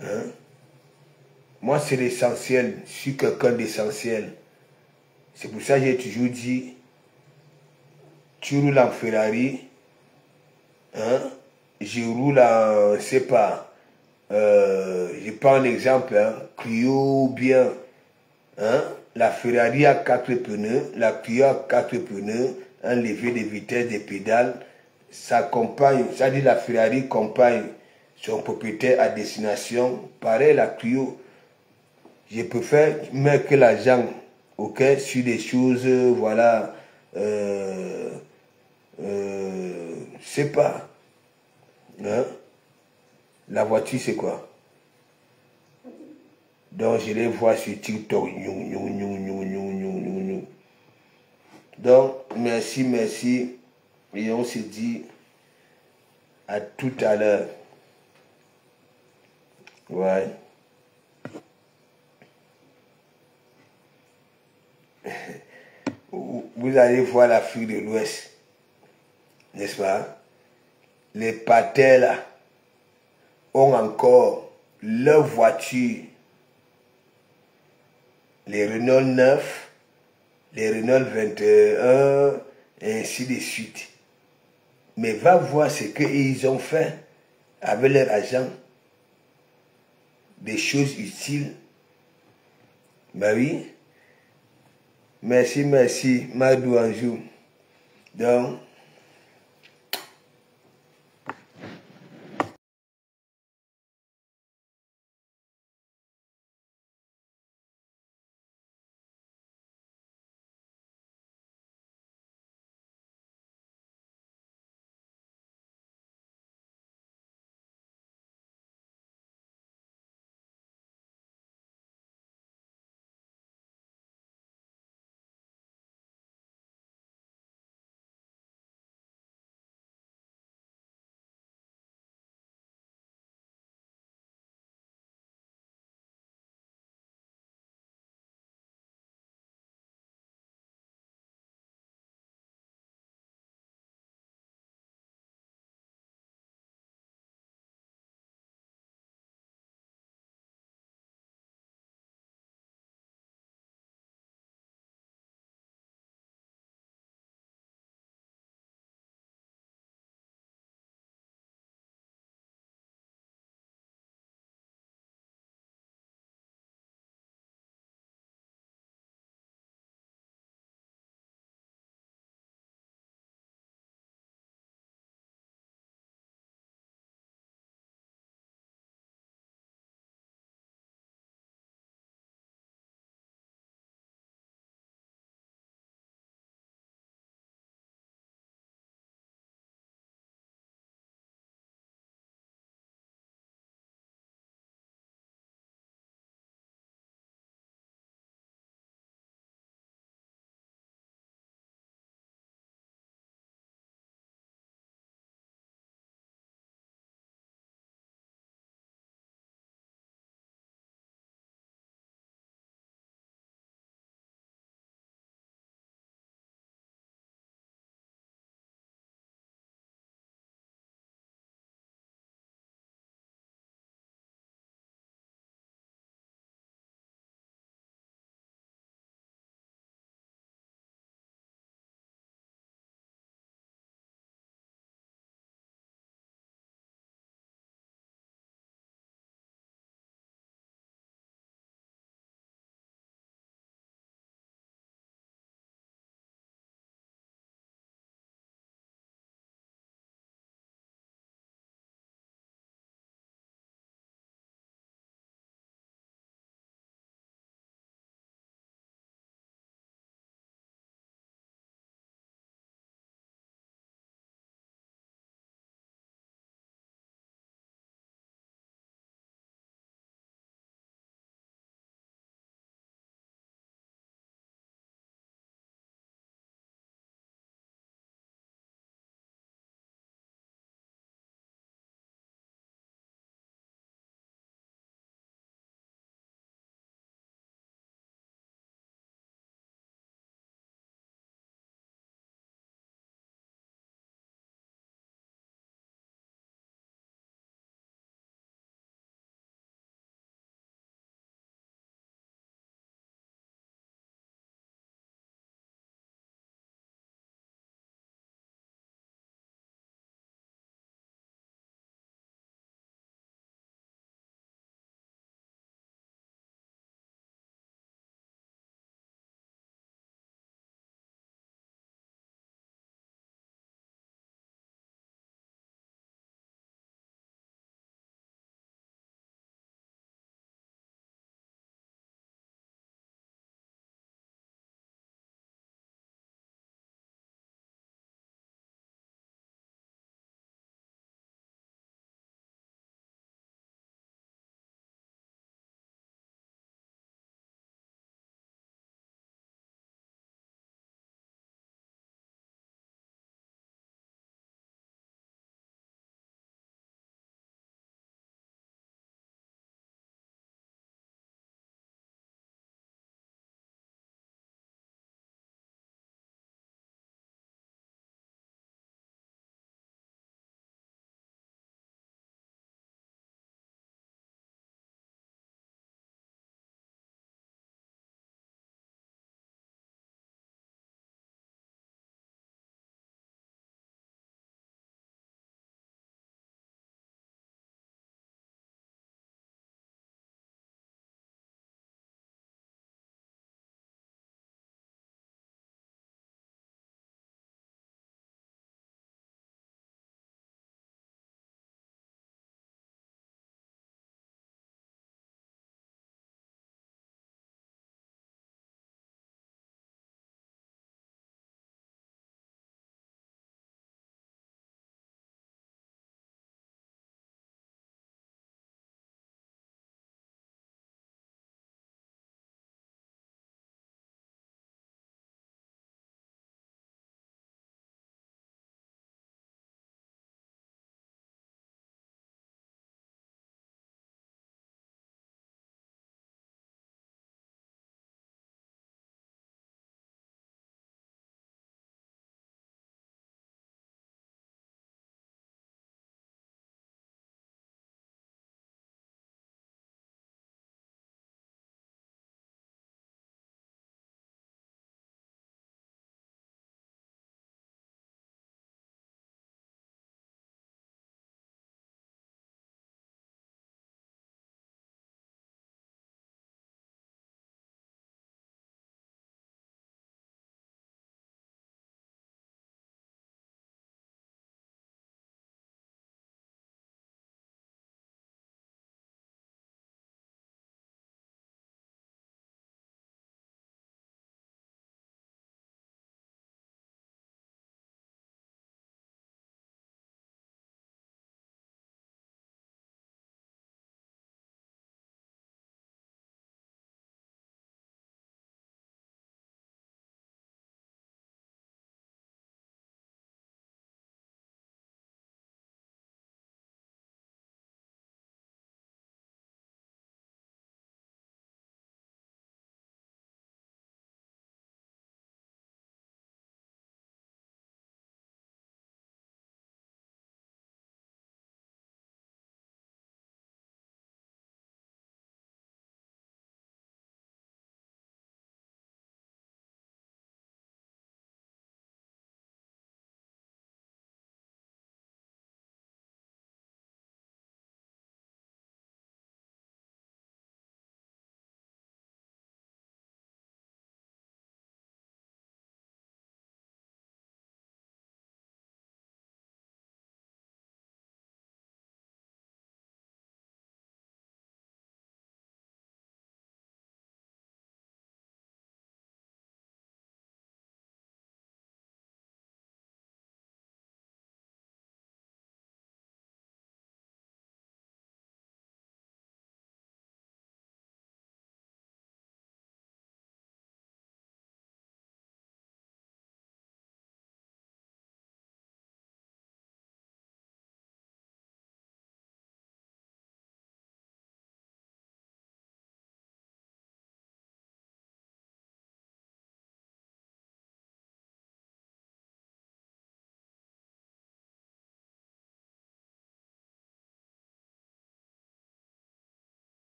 Hein? Moi, c'est l'essentiel. Je suis quelqu'un d'essentiel. C'est pour ça que j'ai toujours dit, tu roules en Ferrari, hein? Je roule en, je sais pas, je prends l'exemple, hein, Clio ou bien, hein? La Ferrari a 4 pneus, la Clio a 4 pneus, un levier de vitesse, des pédales, ça accompagne, ça dit la Ferrari accompagne son propriétaire à destination, pareil la Clio. Je préfère mettre l'argent ok, sur des choses, voilà, je sais pas, hein? La voiture c'est quoi? Donc je les vois sur TikTok. Donc merci, merci. Et on se dit à tout à l'heure. Ouais. Vous allez voir l'Afrique de l'Ouest, n'est-ce pas? Les patins là ont encore leur voiture, les Renault 9, les Renault 21, et ainsi de suite. Mais va voir ce qu'ils ont fait avec leur argent. Des choses utiles. Ben oui. Merci, merci, Madou Anjou. Donc,